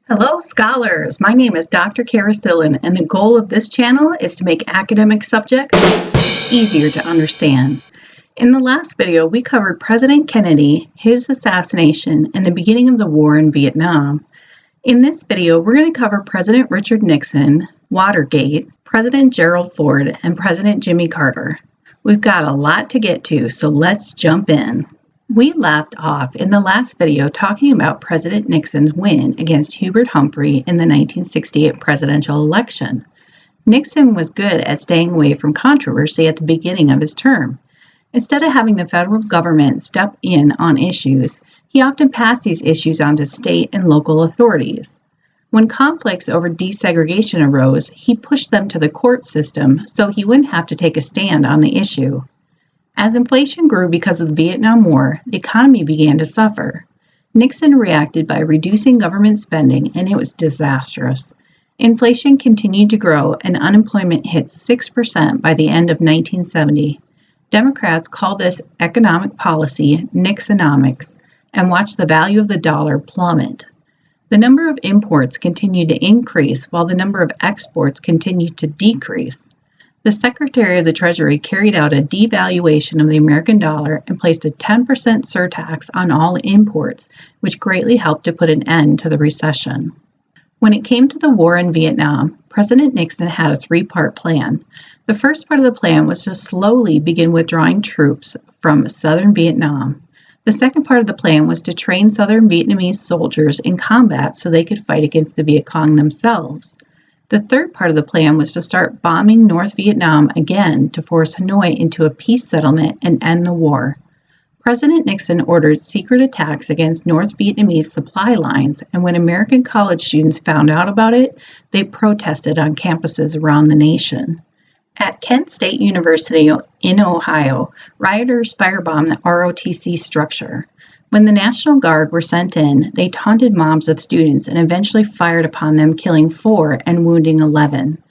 Hello, scholars! My name is Dr. Kara Stillen, and the goal of this channel is to make academic subjects easier to understand. In the last video, we covered President Kennedy, his assassination, and the beginning of the war in Vietnam. In this video, we're going to cover President Richard Nixon, Watergate, President Gerald Ford, and President Jimmy Carter. We've got a lot to get to, so let's jump in. We left off in the last video talking about President Nixon's win against Hubert Humphrey in the 1968 presidential election. Nixon was good at staying away from controversy at the beginning of his term. Instead of having the federal government step in on issues, he often passed these issues on to state and local authorities. When conflicts over desegregation arose, he pushed them to the court system so he wouldn't have to take a stand on the issue. As inflation grew because of the Vietnam War, the economy began to suffer. Nixon reacted by reducing government spending, and it was disastrous. Inflation continued to grow, and unemployment hit 6% by the end of 1970. Democrats call this economic policy Nixonomics and watched the value of the dollar plummet. The number of imports continued to increase while the number of exports continued to decrease. The Secretary of the Treasury carried out a devaluation of the American dollar and placed a 10% surtax on all imports, which greatly helped to put an end to the recession. When it came to the war in Vietnam, President Nixon had a three-part plan. The first part of the plan was to slowly begin withdrawing troops from southern Vietnam. The second part of the plan was to train southern Vietnamese soldiers in combat so they could fight against the Viet Cong themselves. The third part of the plan was to start bombing North Vietnam again to force Hanoi into a peace settlement and end the war. President Nixon ordered secret attacks against North Vietnamese supply lines, and when American college students found out about it, they protested on campuses around the nation. At Kent State University in Ohio, rioters firebombed the ROTC structure. When the National Guard were sent in, they taunted mobs of students and eventually fired upon them, killing 4 and wounding 11.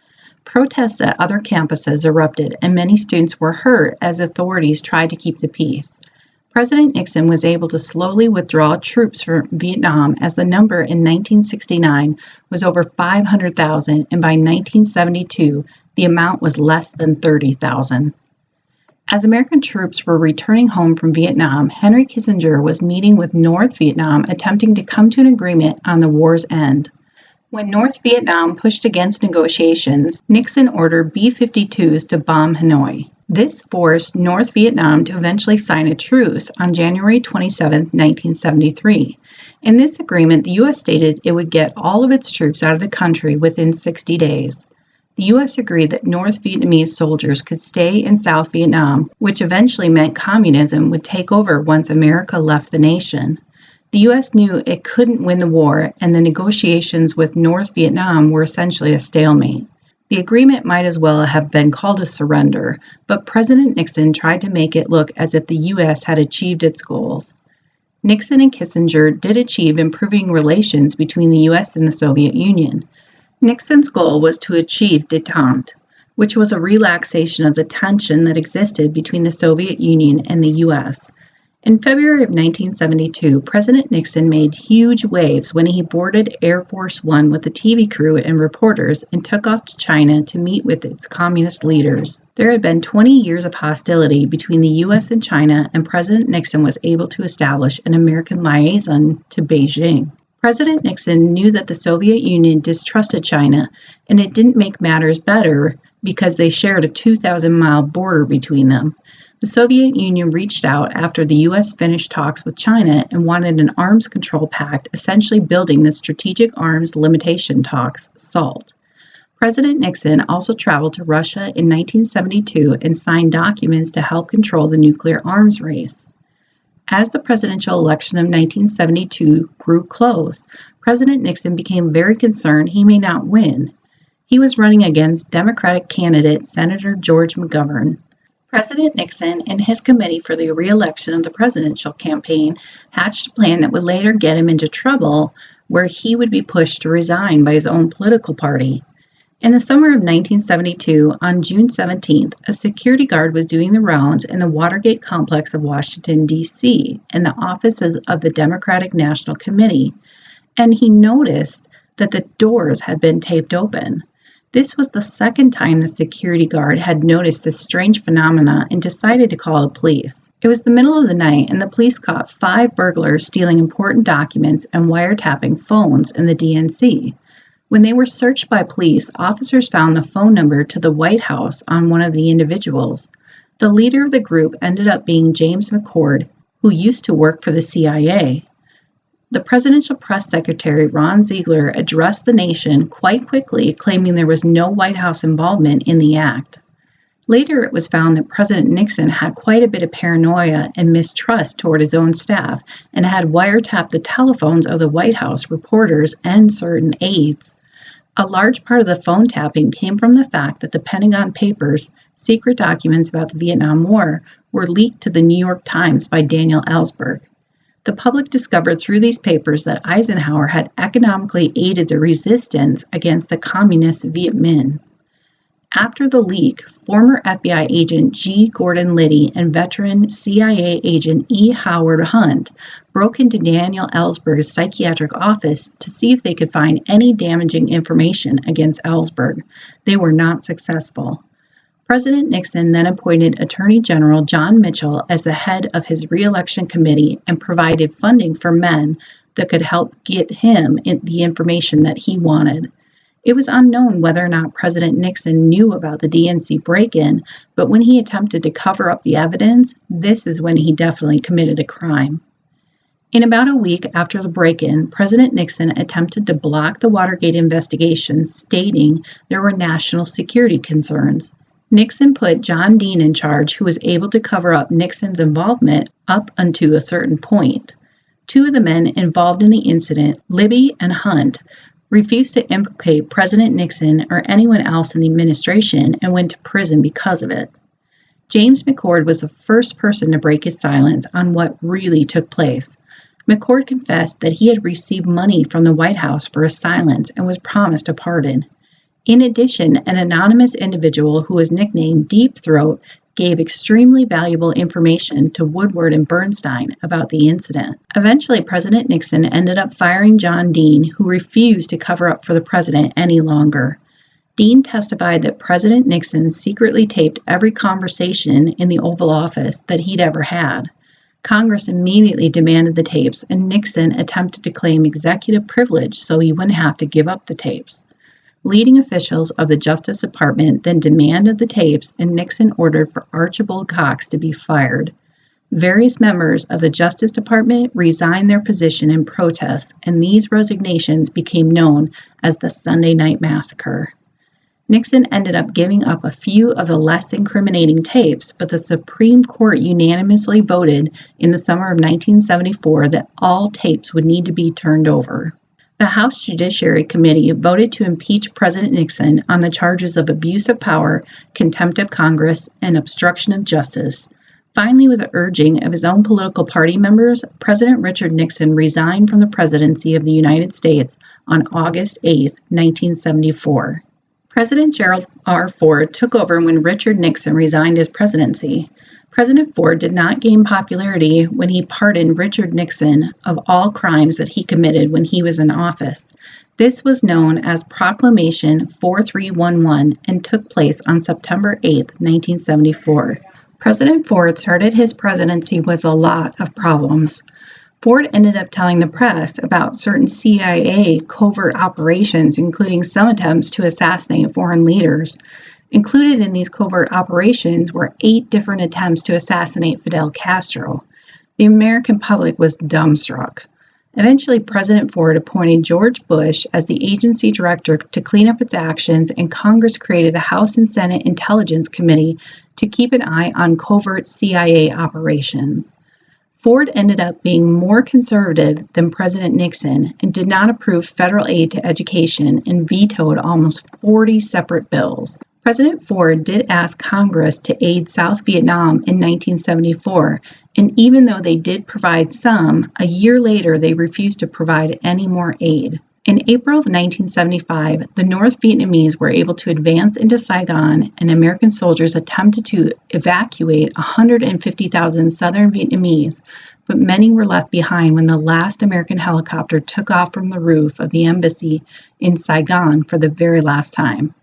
Protests at other campuses erupted, and many students were hurt as authorities tried to keep the peace. President Nixon was able to slowly withdraw troops from Vietnam, as the number in 1969 was over 500,000, and by 1972, the amount was less than 30,000. As American troops were returning home from Vietnam, Henry Kissinger was meeting with North Vietnam, attempting to come to an agreement on the war's end. When North Vietnam pushed against negotiations, Nixon ordered B-52s to bomb Hanoi. This forced North Vietnam to eventually sign a truce on January 27, 1973. In this agreement, the U.S. stated it would get all of its troops out of the country within 60 days. The U.S. agreed that North Vietnamese soldiers could stay in South Vietnam, which eventually meant communism would take over once America left the nation. The U.S. knew it couldn't win the war, and the negotiations with North Vietnam were essentially a stalemate. The agreement might as well have been called a surrender, but President Nixon tried to make it look as if the U.S. had achieved its goals. Nixon and Kissinger did achieve improving relations between the U.S. and the Soviet Union. Nixon's goal was to achieve detente, which was a relaxation of the tension that existed between the Soviet Union and the U.S. In February of 1972, President Nixon made huge waves when he boarded Air Force One with a TV crew and reporters and took off to China to meet with its communist leaders. There had been 20 years of hostility between the U.S. and China, and President Nixon was able to establish an American liaison to Beijing. President Nixon knew that the Soviet Union distrusted China, and it didn't make matters better because they shared a 2,000-mile border between them. The Soviet Union reached out after the U.S. finished talks with China and wanted an arms control pact, essentially building the Strategic Arms Limitation Talks, SALT. President Nixon also traveled to Russia in 1972 and signed documents to help control the nuclear arms race. As the presidential election of 1972 grew close, President Nixon became very concerned he may not win. He was running against Democratic candidate Senator George McGovern. President Nixon and his committee for the re-election of the presidential campaign hatched a plan that would later get him into trouble, where he would be pushed to resign by his own political party. In the summer of 1972, on June 17th, a security guard was doing the rounds in the Watergate complex of Washington, D.C., in the offices of the Democratic National Committee, and he noticed that the doors had been taped open. This was the second time the security guard had noticed this strange phenomena and decided to call the police. It was the middle of the night, and the police caught 5 burglars stealing important documents and wiretapping phones in the DNC. When they were searched by police, officers found the phone number to the White House on one of the individuals. The leader of the group ended up being James McCord, who used to work for the CIA. The presidential press secretary, Ron Ziegler, addressed the nation quite quickly, claiming there was no White House involvement in the act. Later, it was found that President Nixon had quite a bit of paranoia and mistrust toward his own staff and had wiretapped the telephones of the White House reporters and certain aides. A large part of the phone tapping came from the fact that the Pentagon Papers, secret documents about the Vietnam War, were leaked to the New York Times by Daniel Ellsberg. The public discovered through these papers that Eisenhower had economically aided the resistance against the communist Viet Minh. After the leak, former FBI agent G. Gordon Liddy and veteran CIA agent E. Howard Hunt broke into Daniel Ellsberg's psychiatric office to see if they could find any damaging information against Ellsberg. They were not successful. President Nixon then appointed Attorney General John Mitchell as the head of his re-election committee and provided funding for men that could help get him the information that he wanted. It was unknown whether or not President Nixon knew about the DNC break-in, but when he attempted to cover up the evidence, this is when he definitely committed a crime. In about a week after the break-in, President Nixon attempted to block the Watergate investigation, stating there were national security concerns. Nixon put John Dean in charge, who was able to cover up Nixon's involvement up until a certain point. 2 of the men involved in the incident, Liddy and Hunt, refused to implicate President Nixon or anyone else in the administration and went to prison because of it. James McCord was the first person to break his silence on what really took place. McCord confessed that he had received money from the White House for his silence and was promised a pardon. In addition, an anonymous individual who was nicknamed Deep Throat gave extremely valuable information to Woodward and Bernstein about the incident. Eventually, President Nixon ended up firing John Dean, who refused to cover up for the president any longer. Dean testified that President Nixon secretly taped every conversation in the Oval Office that he'd ever had. Congress immediately demanded the tapes, and Nixon attempted to claim executive privilege so he wouldn't have to give up the tapes. Leading officials of the Justice Department then demanded the tapes, and Nixon ordered for Archibald Cox to be fired. Various members of the Justice Department resigned their position in protest, and these resignations became known as the Sunday Night Massacre. Nixon ended up giving up a few of the less incriminating tapes, but the Supreme Court unanimously voted in the summer of 1974 that all tapes would need to be turned over. The House Judiciary Committee voted to impeach President Nixon on the charges of abuse of power, contempt of Congress, and obstruction of justice. Finally, with the urging of his own political party members, President Richard Nixon resigned from the presidency of the United States on August 8, 1974. President Gerald Ford took over when Richard Nixon resigned his presidency. President Ford did not gain popularity when he pardoned Richard Nixon of all crimes that he committed when he was in office. This was known as Proclamation 4311 and took place on September 8, 1974. President Ford started his presidency with a lot of problems. Ford ended up telling the press about certain CIA covert operations, including some attempts to assassinate foreign leaders. Included in these covert operations were 8 different attempts to assassinate Fidel Castro. The American public was dumbstruck. Eventually, President Ford appointed George Bush as the agency director to clean up its actions, and Congress created a House and Senate Intelligence Committee to keep an eye on covert CIA operations. Ford ended up being more conservative than President Nixon and did not approve federal aid to education and vetoed almost 40 separate bills. President Ford did ask Congress to aid South Vietnam in 1974, and even though they did provide some, a year later they refused to provide any more aid. In April of 1975, the North Vietnamese were able to advance into Saigon, and American soldiers attempted to evacuate 150,000 Southern Vietnamese, but many were left behind when the last American helicopter took off from the roof of the embassy in Saigon for the very last time.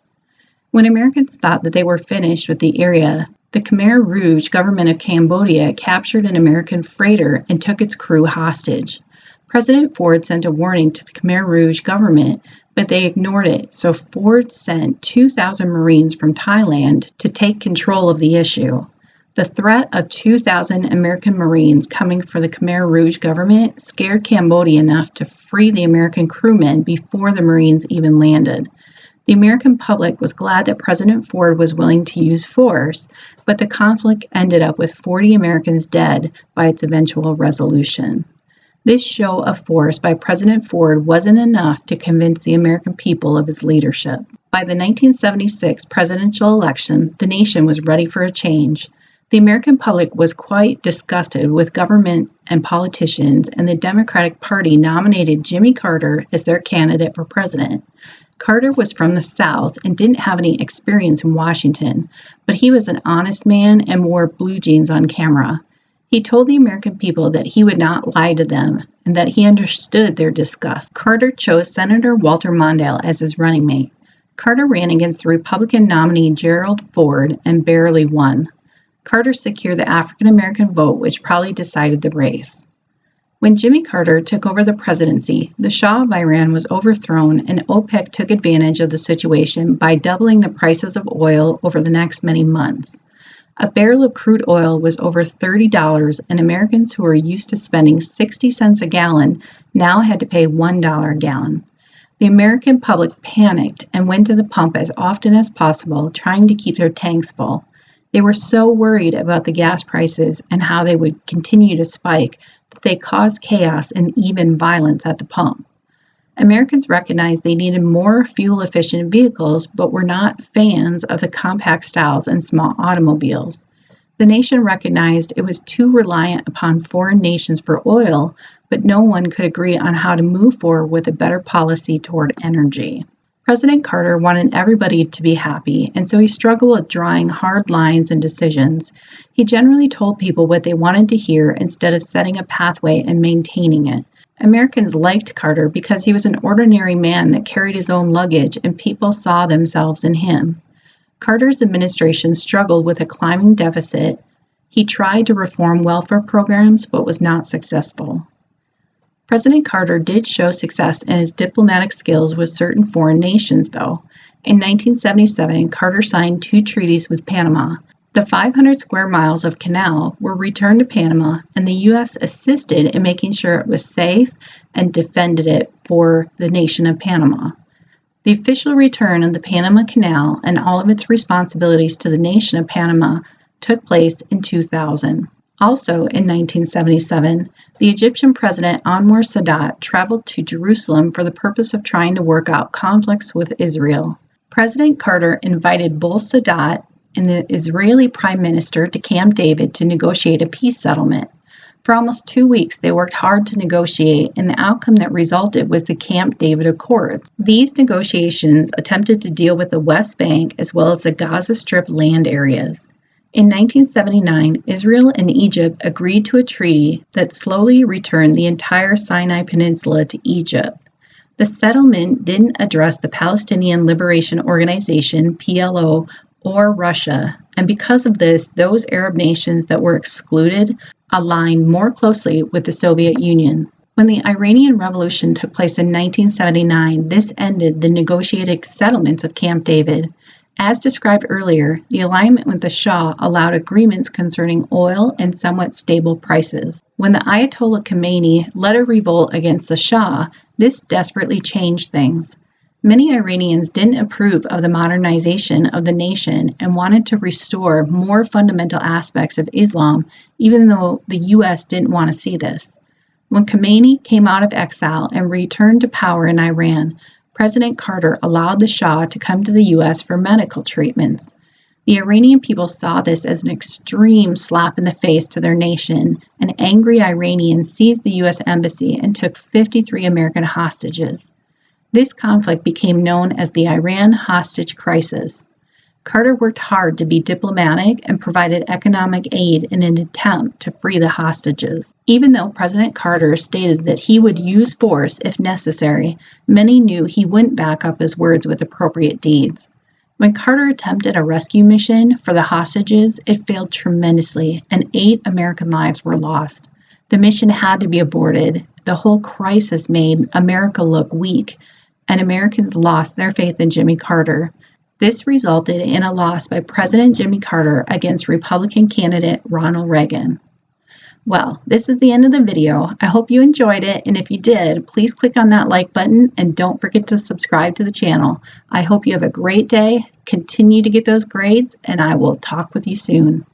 When Americans thought that they were finished with the area, the Khmer Rouge government of Cambodia captured an American freighter and took its crew hostage. President Ford sent a warning to the Khmer Rouge government, but they ignored it, so Ford sent 2,000 Marines from Thailand to take control of the issue. The threat of 2,000 American Marines coming for the Khmer Rouge government scared Cambodia enough to free the American crewmen before the Marines even landed. The American public was glad that President Ford was willing to use force, but the conflict ended up with 40 Americans dead by its eventual resolution. This show of force by President Ford wasn't enough to convince the American people of his leadership. By the 1976 presidential election, the nation was ready for a change. The American public was quite disgusted with government and politicians, and the Democratic Party nominated Jimmy Carter as their candidate for president. Carter was from the South and didn't have any experience in Washington, but he was an honest man and wore blue jeans on camera. He told the American people that he would not lie to them and that he understood their disgust. Carter chose Senator Walter Mondale as his running mate. Carter ran against the Republican nominee Gerald Ford and barely won. Carter secured the African American vote, which probably decided the race. When Jimmy Carter took over the presidency, the Shah of Iran was overthrown and OPEC took advantage of the situation by doubling the prices of oil over the next many months. A barrel of crude oil was over $30, and Americans who were used to spending 60 cents a gallon now had to pay $1 a gallon. The American public panicked and went to the pump as often as possible, trying to keep their tanks full. They were so worried about the gas prices and how they would continue to spike that they caused chaos and even violence at the pump. Americans recognized they needed more fuel-efficient vehicles, but were not fans of the compact styles and small automobiles. The nation recognized it was too reliant upon foreign nations for oil, but no one could agree on how to move forward with a better policy toward energy. President Carter wanted everybody to be happy, and so he struggled with drawing hard lines and decisions. He generally told people what they wanted to hear instead of setting a pathway and maintaining it. Americans liked Carter because he was an ordinary man that carried his own luggage and people saw themselves in him. Carter's administration struggled with a climbing deficit. He tried to reform welfare programs but was not successful. President Carter did show success in his diplomatic skills with certain foreign nations, though. In 1977, Carter signed 2 treaties with Panama. The 500 square miles of canal were returned to Panama, and the U.S. assisted in making sure it was safe and defended it for the nation of Panama. The official return of the Panama Canal and all of its responsibilities to the nation of Panama took place in 2000. Also in 1977, the Egyptian president Anwar Sadat traveled to Jerusalem for the purpose of trying to work out conflicts with Israel. President Carter invited both Sadat and the Israeli Prime Minister to Camp David to negotiate a peace settlement. For almost 2 weeks, they worked hard to negotiate, and the outcome that resulted was the Camp David Accords. These negotiations attempted to deal with the West Bank as well as the Gaza Strip land areas. In 1979, Israel and Egypt agreed to a treaty that slowly returned the entire Sinai Peninsula to Egypt. The settlement didn't address the Palestinian Liberation Organization, PLO, or Russia, and because of this, those Arab nations that were excluded aligned more closely with the Soviet Union. When the Iranian Revolution took place in 1979, this ended the negotiated settlements of Camp David. As described earlier, the alignment with the Shah allowed agreements concerning oil and somewhat stable prices. When the Ayatollah Khomeini led a revolt against the Shah, this desperately changed things. Many Iranians didn't approve of the modernization of the nation and wanted to restore more fundamental aspects of Islam, even though the U.S. didn't want to see this. When Khomeini came out of exile and returned to power in Iran, President Carter allowed the Shah to come to the U.S. for medical treatments. The Iranian people saw this as an extreme slap in the face to their nation, and angry Iranians seized the U.S. Embassy and took 53 American hostages. This conflict became known as the Iran hostage crisis. Carter worked hard to be diplomatic and provided economic aid in an attempt to free the hostages. Even though President Carter stated that he would use force if necessary, many knew he wouldn't back up his words with appropriate deeds. When Carter attempted a rescue mission for the hostages, it failed tremendously, and 8 American lives were lost. The mission had to be aborted. The whole crisis made America look weak, and Americans lost their faith in Jimmy Carter. This resulted in a loss by President Jimmy Carter against Republican candidate Ronald Reagan. Well, this is the end of the video. I hope you enjoyed it, and if you did, please click on that like button and don't forget to subscribe to the channel. I hope you have a great day, continue to get those grades, and I will talk with you soon.